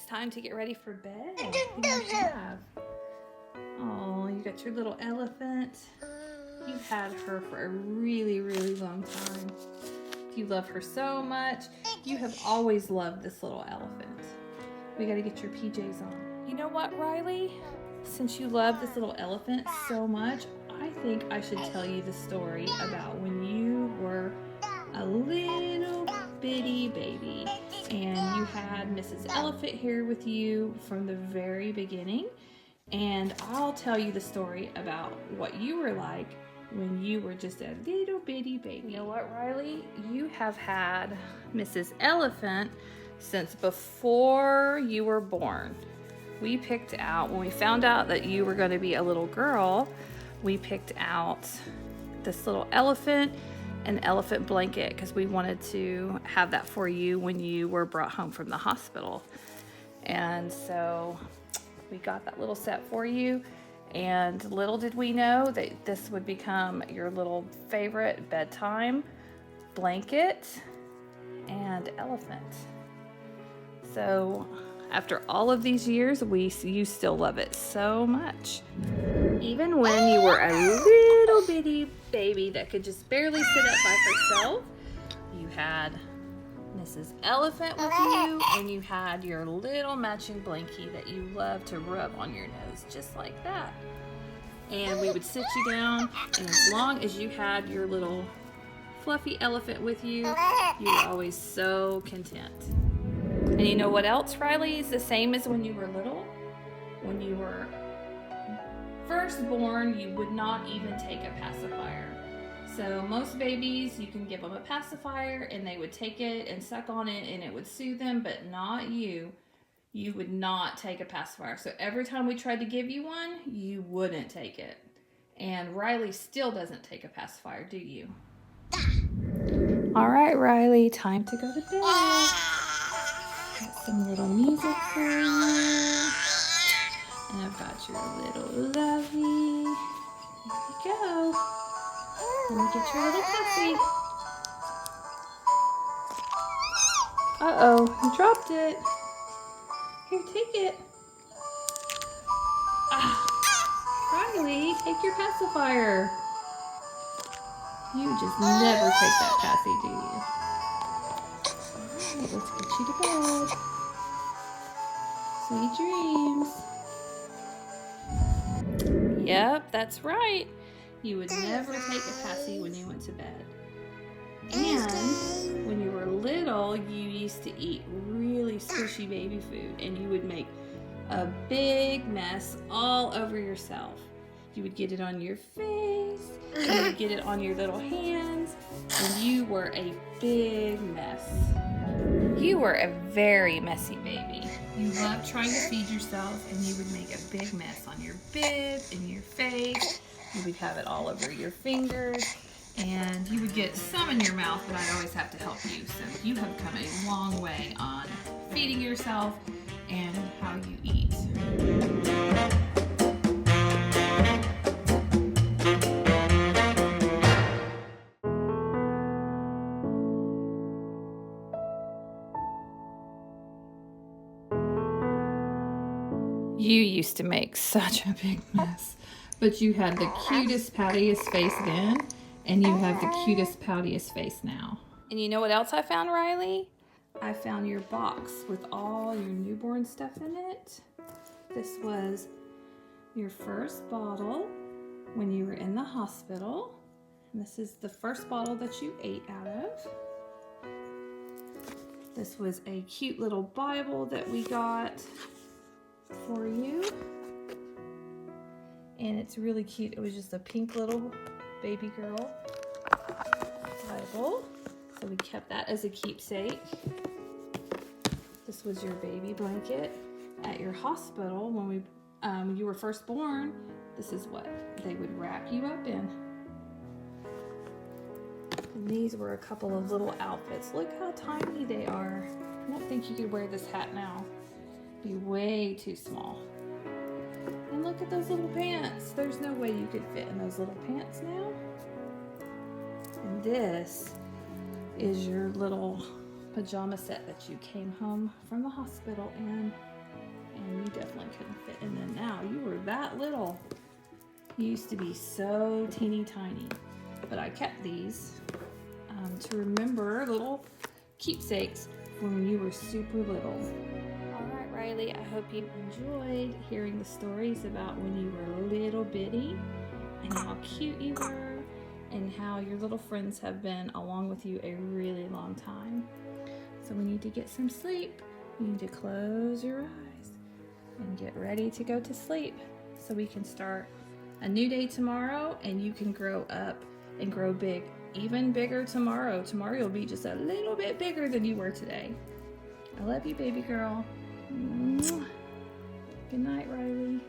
time to get ready for bed. What do you have? Oh, you got your little elephant. You've had her for a really, really long time. You love her so much. You have always loved this little elephant. We got to get your PJs on. You know what, Riley? Since you love this little elephant so much, I think I should tell you the story about when you were a little bitty baby and you had Mrs. Elephant here with you from the very beginning. And I'll tell you the story about what you were like when you were just a little bitty baby. You know what, Riley? You have had Mrs. Elephant since before you were born. We picked out, when we found out that you were going to be a little girl, we picked out this little elephant and elephant blanket because we wanted to have that for you when you were brought home from the hospital. And so we got that little set for you, and little did we know that this would become your little favorite bedtime blanket and elephant. So after all of these years, you still love it so much. Even when you were a little bitty baby that could just barely sit up by herself, you had Mrs. Elephant with you, and you had your little matching blankie that you loved to rub on your nose just like that. And we would sit you down, and as long as you had your little fluffy elephant with you, you were always so content. And you know what else, Riley, is the same as when you were little? When you were first born, you would not even take a pacifier. So most babies, you can give them a pacifier and they would take it and suck on it and it would soothe them, but not you. You would not take a pacifier. So every time we tried to give you one, you wouldn't take it. And Riley still doesn't take a pacifier, do you? All right, Riley, time to go to bed. Got some little music for you. And I've got your little lovey. Here we go. Let me get your little puppy. Uh-oh, you dropped it. Here, take it. Ah, Riley, take your pacifier. You just never take that passy, do you? All right, let's get you to bed. Sweet dreams. Yep, that's right. You would never take a passy when you went to bed. And when you were little, you used to eat really squishy baby food, and you would make a big mess all over yourself. You would get it on your face, and you would get it on your little hands, and you were a big mess. You were a very messy baby. You loved trying to feed yourself, and you would make a big mess on your bib and your face. You would have it all over your fingers, and you would get some in your mouth, but I'd always have to help you. So you have come a long way on feeding yourself and how you eat. You used to make such a big mess, but you had the cutest, poutiest face then, and you have the cutest, poutiest face now. And you know what else I found, Riley? I found your box with all your newborn stuff in it. This was your first bottle when you were in the hospital. And this is the first bottle that you ate out of. This was a cute little Bible that we got for you. And it's really cute. It was just a pink little baby girl Bible. So we kept that as a keepsake. This was your baby blanket at your hospital when you were first born. This is what they would wrap you up in. And these were a couple of little outfits. Look how tiny they are. I don't think you could wear this hat now. It'd be way too small. And look at those little pants. There's no way you could fit in those little pants now. And this is your little pajama set that you came home from the hospital in. and you definitely couldn't fit in them now. You were that little. You used to be so teeny tiny. But I kept these to remember little keepsakes from when you were super little. All right, Riley, I hope you enjoyed hearing the stories about when you were little bitty and how cute you were and how your little friends have been along with you a really long time. So we need to get some sleep. You need to close your eyes and get ready to go to sleep so we can start a new day tomorrow and you can grow up and grow big, even bigger tomorrow. Tomorrow you'll be just a little bit bigger than you were today. I love you, baby girl. Mwah. Good night, Riley.